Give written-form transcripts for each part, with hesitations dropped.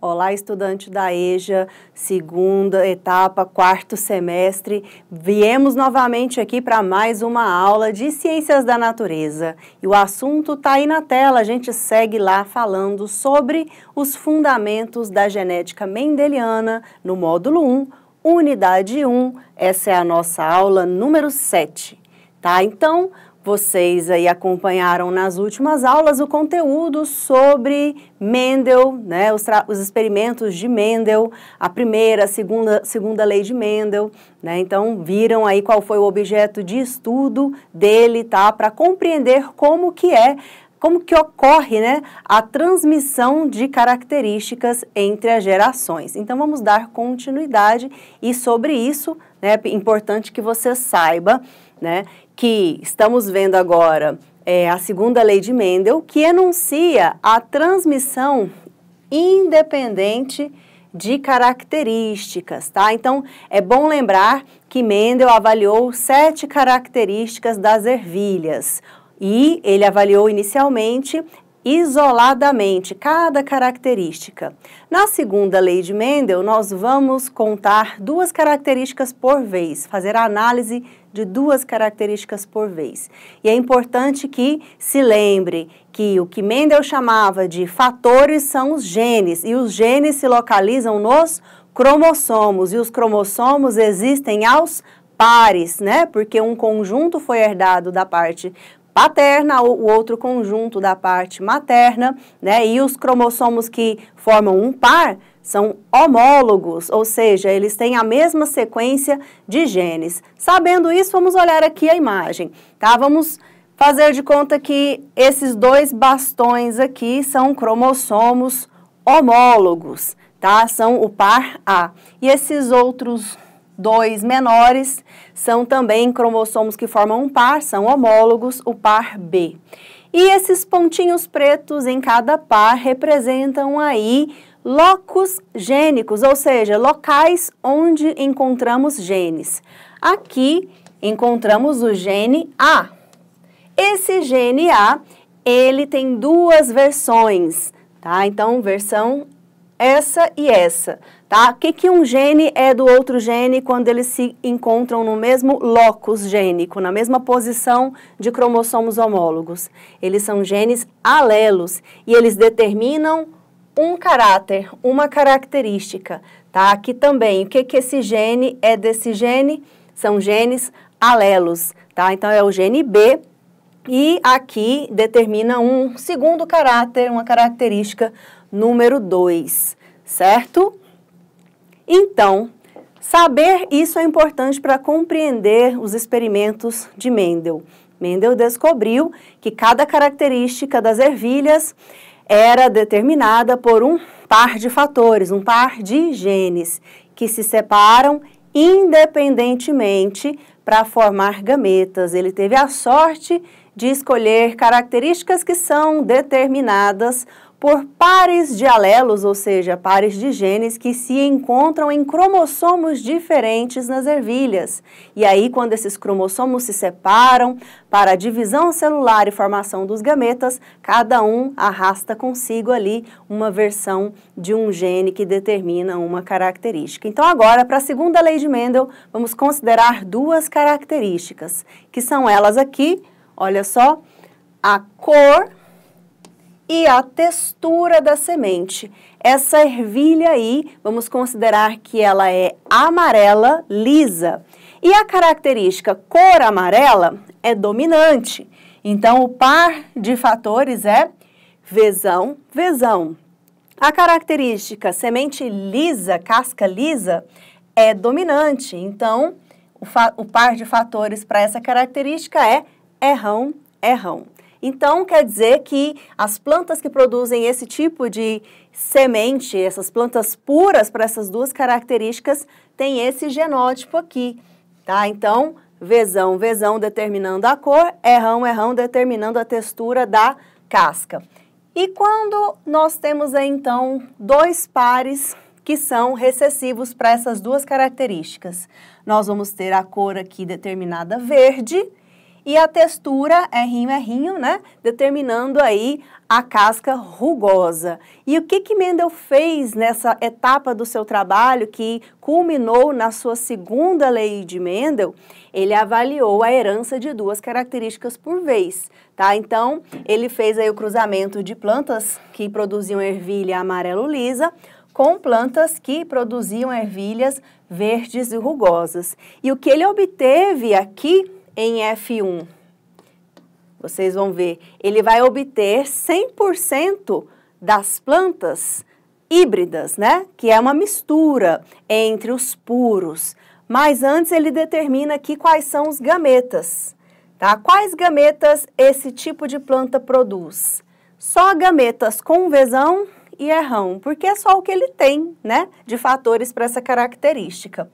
Olá, estudante da EJA, segunda etapa, quarto semestre. Viemos novamente aqui para mais uma aula de Ciências da Natureza. E o assunto está aí na tela, a gente segue lá falando sobre os fundamentos da genética mendeliana no módulo 1, unidade 1. Essa é a nossa aula número 7, tá? Então, vocês aí acompanharam nas últimas aulas o conteúdo sobre Mendel, né, os experimentos de Mendel, a primeira, a segunda lei de Mendel, né? Então viram aí qual foi o objeto de estudo dele, tá? Para compreender como que ocorre, né, a transmissão de características entre as gerações. Então vamos dar continuidade e sobre isso, né, é importante que você saiba, né, que estamos vendo agora a segunda lei de Mendel, que enuncia a transmissão independente de características, tá? Então, é bom lembrar que Mendel avaliou 7 características das ervilhas e ele avaliou inicialmente isoladamente cada característica. Na segunda lei de Mendel, nós vamos contar 2 características por vez, fazer a análise de 2 características por vez. E é importante que se lembre que o que Mendel chamava de fatores são os genes, e os genes se localizam nos cromossomos, e os cromossomos existem aos pares, né? Porque um conjunto foi herdado da parte paterna, o outro conjunto da parte materna, né? E os cromossomos que formam um par são homólogos, ou seja, eles têm a mesma sequência de genes. Sabendo isso, vamos olhar aqui a imagem, tá? Vamos fazer de conta que esses 2 bastões aqui são cromossomos homólogos, tá? São o par A. E esses outros 2 menores são também cromossomos que formam um par, são homólogos, o par B. E esses pontinhos pretos em cada par representam aí locus gênicos, ou seja, locais onde encontramos genes. Aqui encontramos o gene A. Esse gene A, ele tem 2 versões, tá? Então, versão essa e essa, tá? O que um gene é do outro gene quando eles se encontram no mesmo locus gênico, na mesma posição de cromossomos homólogos? Eles são genes alelos e eles determinam um caráter, uma característica, tá? Aqui também, o que esse gene é desse gene? São genes alelos, tá? Então, é o gene B e aqui determina um segundo caráter, uma característica número 2, certo? Então, saber isso é importante para compreender os experimentos de Mendel. Mendel descobriu que cada característica das ervilhas era determinada por um par de fatores, um par de genes, que se separam independentemente para formar gametas. Ele teve a sorte de escolher características que são determinadas por pares de alelos, ou seja, pares de genes que se encontram em cromossomos diferentes nas ervilhas. E aí, quando esses cromossomos se separam para a divisão celular e formação dos gametas, cada um arrasta consigo ali uma versão de um gene que determina uma característica. Então, agora, para a segunda lei de Mendel, vamos considerar 2 características, que são elas aqui, olha só, a cor e a textura da semente. Essa ervilha aí, vamos considerar que ela é amarela, lisa. E a característica cor amarela é dominante. Então, o par de fatores é vezão, vezão. A característica semente lisa, casca lisa, é dominante. Então, o par de fatores para essa característica é errão, errão. Então, quer dizer que as plantas que produzem esse tipo de semente, essas plantas puras para essas 2 características, têm esse genótipo aqui, tá? Então, vezão, vezão determinando a cor, errão, errão determinando a textura da casca. E quando nós temos aí, então, 2 pares que são recessivos para essas 2 características, nós vamos ter a cor aqui determinada verde e a textura errinho, né? Determinando aí a casca rugosa. E o que Mendel fez nessa etapa do seu trabalho, que culminou na sua segunda lei de Mendel? Ele avaliou a herança de 2 características por vez, tá? Então, ele fez aí o cruzamento de plantas que produziam ervilha amarelo lisa com plantas que produziam ervilhas verdes e rugosas. E o que ele obteve aqui em F1, vocês vão ver, ele vai obter 100% das plantas híbridas, né? Que é uma mistura entre os puros. Mas antes ele determina aqui quais são os gametas, tá? Quais gametas esse tipo de planta produz? Só gametas com Vzão e errão, porque é só o que ele tem, né? De fatores para essa característica.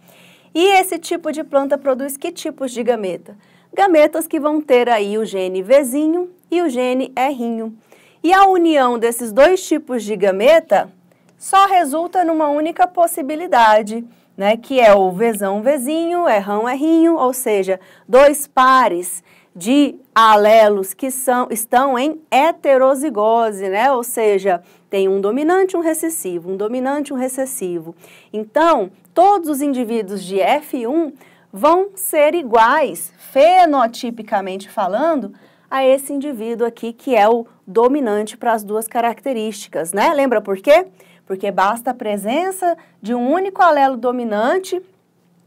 E esse tipo de planta produz que tipos de gameta? Gametas que vão ter aí o gene Vzinho e o gene Rzinho. E a união desses 2 tipos de gameta só resulta numa única possibilidade, né, que é o Vzão Vzinho, Rrão Rzinho, ou seja, 2 pares de alelos que estão em heterozigose, né, ou seja, tem um dominante e um recessivo, um dominante e um recessivo. Então, todos os indivíduos de F1 vão ser iguais, fenotipicamente falando, a esse indivíduo aqui que é o dominante para as 2 características, né? Lembra por quê? Porque basta a presença de um único alelo dominante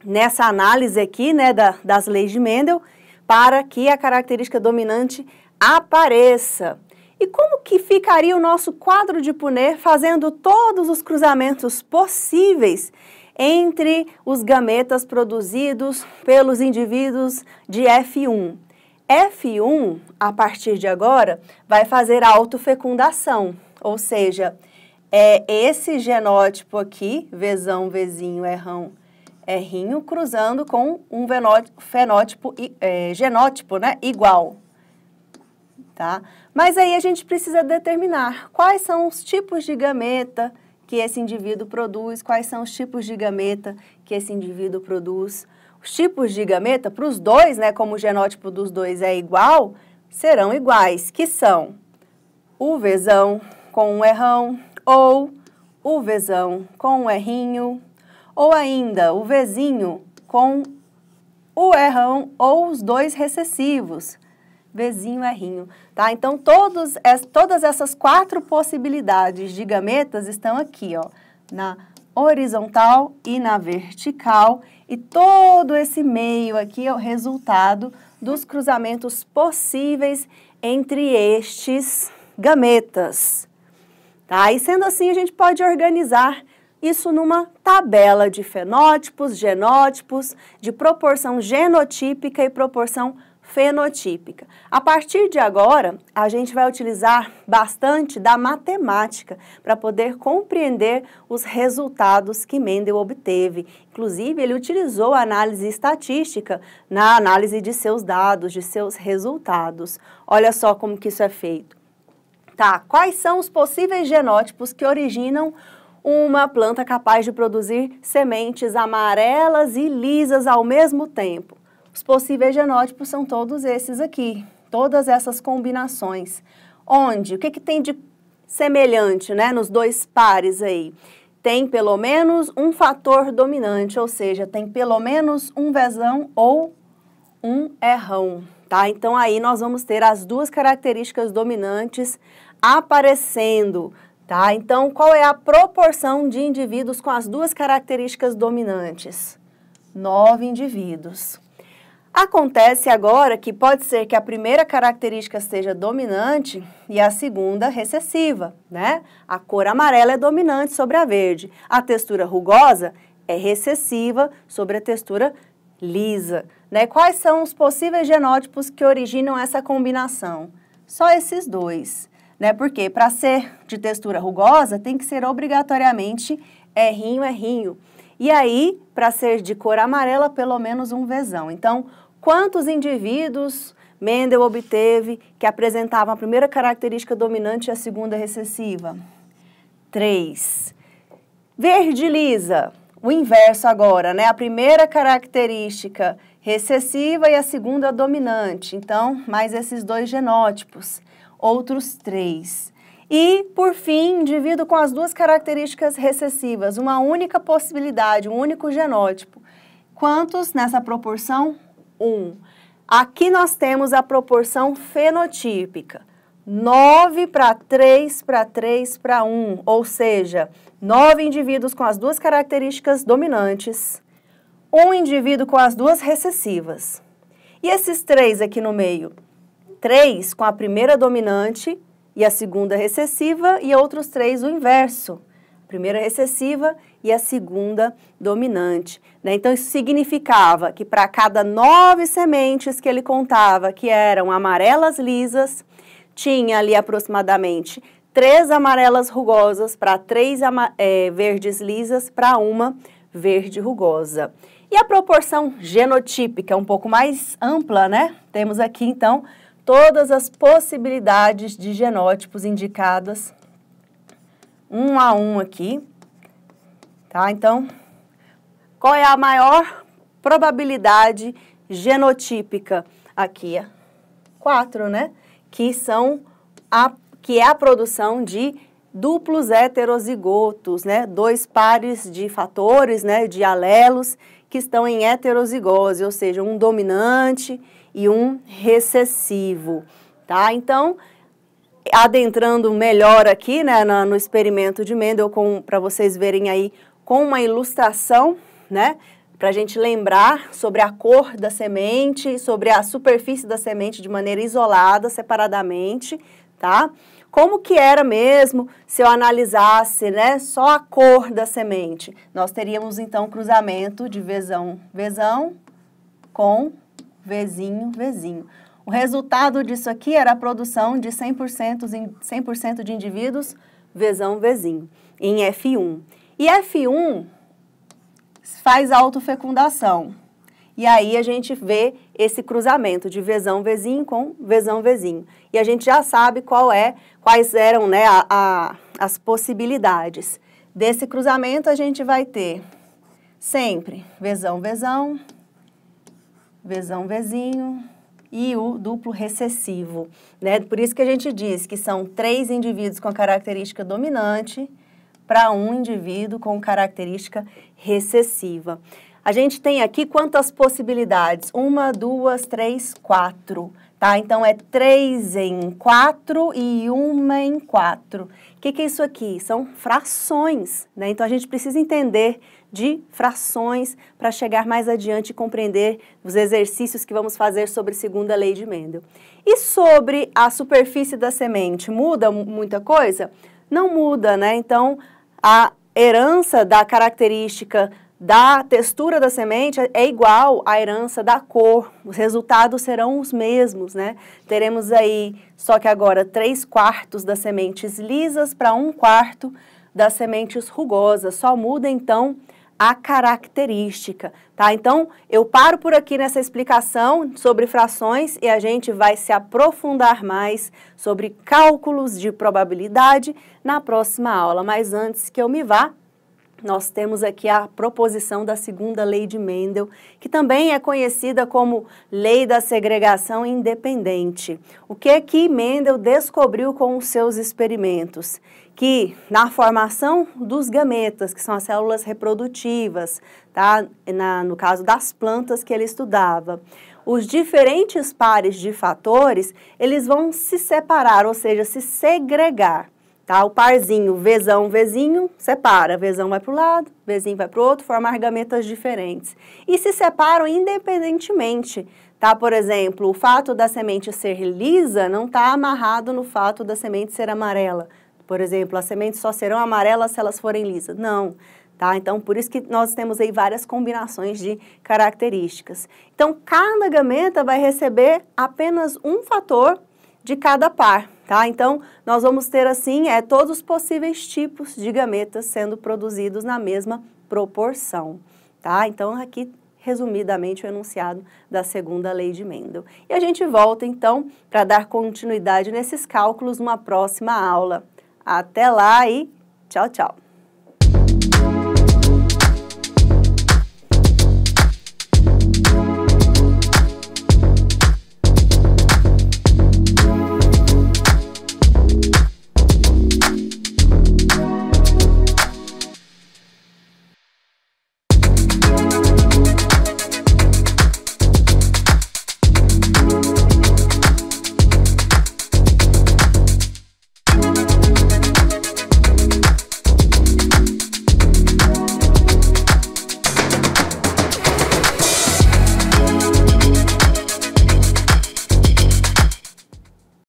nessa análise aqui, né, das leis de Mendel, para que a característica dominante apareça. E como que ficaria o nosso quadro de Punnett fazendo todos os cruzamentos possíveis entre os gametas produzidos pelos indivíduos de F1? F1, a partir de agora, vai fazer autofecundação, ou seja, é esse genótipo aqui, Vzão, Vzinho, Rrão, Rzinho, cruzando com um genótipo, né, igual, tá? Mas aí a gente precisa determinar quais são os tipos de gameta que esse indivíduo produz, quais são os tipos de gameta que esse indivíduo produz. Os tipos de gameta, para os 2, né, como o genótipo dos 2 é igual, serão iguais, que são o Vzão com um Rrão, ou o Vzão com um Rzinho, ou ainda o Vzinho com o Rrão, ou os 2 recessivos, Vzinho, Rzinho, tá? Então, todas essas 4 possibilidades de gametas estão aqui, ó, na horizontal e na vertical, e todo esse meio aqui é o resultado dos cruzamentos possíveis entre estes gametas, tá? E sendo assim, a gente pode organizar isso numa tabela de fenótipos, genótipos, de proporção genotípica e proporção fenotípica. A partir de agora, a gente vai utilizar bastante da matemática para poder compreender os resultados que Mendel obteve. Inclusive, ele utilizou a análise estatística na análise de seus dados, de seus resultados. Olha só como que isso é feito. Tá, quais são os possíveis genótipos que originam uma planta capaz de produzir sementes amarelas e lisas ao mesmo tempo? Os possíveis genótipos são todos esses aqui, todas essas combinações. Onde? O que tem de semelhante, né, nos 2 pares aí? Tem pelo menos um fator dominante, ou seja, tem pelo menos um Vzão ou um Rrão, tá? Então, aí nós vamos ter as 2 características dominantes aparecendo, tá? Então, qual é a proporção de indivíduos com as 2 características dominantes? 9 indivíduos. Acontece agora que pode ser que a primeira característica seja dominante e a segunda recessiva, né? A cor amarela é dominante sobre a verde. A textura rugosa é recessiva sobre a textura lisa, né? Quais são os possíveis genótipos que originam essa combinação? Só esses 2, né? Porque para ser de textura rugosa tem que ser obrigatoriamente Rzinho. E aí, para ser de cor amarela, pelo menos um Vzão. Então, quantos indivíduos Mendel obteve que apresentavam a primeira característica dominante e a segunda recessiva? 3. Verde lisa, o inverso agora, né? A primeira característica recessiva e a segunda dominante. Então, mais esses 2 genótipos, outros 3. E, por fim, indivíduo com as 2 características recessivas, uma única possibilidade, um único genótipo. Quantos nessa proporção? 1. Aqui nós temos a proporção fenotípica. 9 para 3 para 3 para 1, ou seja, 9 indivíduos com as 2 características dominantes, 1 indivíduo com as 2 recessivas. E esses 3 aqui no meio? 3 com a primeira dominante e a segunda recessiva, e outros 3 o inverso. A primeira recessiva e a segunda dominante, né? Então, isso significava que para cada 9 sementes que ele contava, que eram amarelas lisas, tinha ali aproximadamente 3 amarelas rugosas para 3 verdes lisas para 1 verde rugosa. E a proporção genotípica é um pouco mais ampla, né? Temos aqui, então, todas as possibilidades de genótipos indicadas, um a um aqui, tá? Então, qual é a maior probabilidade genotípica aqui? 4, né? Que é a produção de duplos heterozigotos, né? 2 pares de fatores, né? De alelos que estão em heterozigose, ou seja, um dominante e um recessivo, tá? Então, adentrando melhor aqui, né? No experimento de Mendel, para vocês verem aí com uma ilustração, né? Para a gente lembrar sobre a cor da semente, sobre a superfície da semente de maneira isolada, separadamente, tá? Como que era mesmo se eu analisasse, né, só a cor da semente? Nós teríamos, então, cruzamento de Vzão, Vzão com Vzinho, Vzinho. O resultado disso aqui era a produção de 100% de indivíduos Vzão, Vzinho, em F1. E F1 faz autofecundação. E aí a gente vê esse cruzamento de Vzão, Vzinho com Vzão, Vzinho. E a gente já sabe quais eram, né, as possibilidades. Desse cruzamento a gente vai ter sempre Vzão, Vzão, Vzão, Vzinho e o duplo recessivo, né? Por isso que a gente diz que são 3 indivíduos com a característica dominante para 1 indivíduo com característica recessiva. A gente tem aqui quantas possibilidades? 1, 2, 3, 4, tá? Então, é 3 em 4 e 1 em 4. O que é isso aqui? São frações, né? Então, a gente precisa entender de frações para chegar mais adiante e compreender os exercícios que vamos fazer sobre a segunda lei de Mendel. E sobre a superfície da semente, muda muita coisa? Não muda, né? Então, a herança da característica da textura da semente é igual à herança da cor. Os resultados serão os mesmos, né? Teremos aí, só que agora, 3/4 das sementes lisas para 1/4 das sementes rugosas. Só muda, então, a característica, tá? Então, eu paro por aqui nessa explicação sobre frações e a gente vai se aprofundar mais sobre cálculos de probabilidade na próxima aula. Mas antes que eu me vá, nós temos aqui a proposição da segunda lei de Mendel, que também é conhecida como lei da segregação independente. O que é que Mendel descobriu com os seus experimentos? Que na formação dos gametas, que são as células reprodutivas, tá? No caso das plantas que ele estudava, os diferentes pares de fatores, eles vão se separar, ou seja, se segregar. Tá? O parzinho Vzão, Vzinho, separa. Vzão vai para o lado, Vzinho vai para o outro, formar gametas diferentes. E se separam independentemente. Tá? Por exemplo, o fato da semente ser lisa não está amarrado no fato da semente ser amarela. Por exemplo, as sementes só serão amarelas se elas forem lisas. Não. Tá? Então, por isso que nós temos aí várias combinações de características. Então, cada gameta vai receber apenas um fator de cada par. Tá? Então, nós vamos ter assim, todos os possíveis tipos de gametas sendo produzidos na mesma proporção. Tá? Então, aqui, resumidamente, o enunciado da segunda lei de Mendel. E a gente volta, então, para dar continuidade nesses cálculos numa próxima aula. Até lá e tchau, tchau!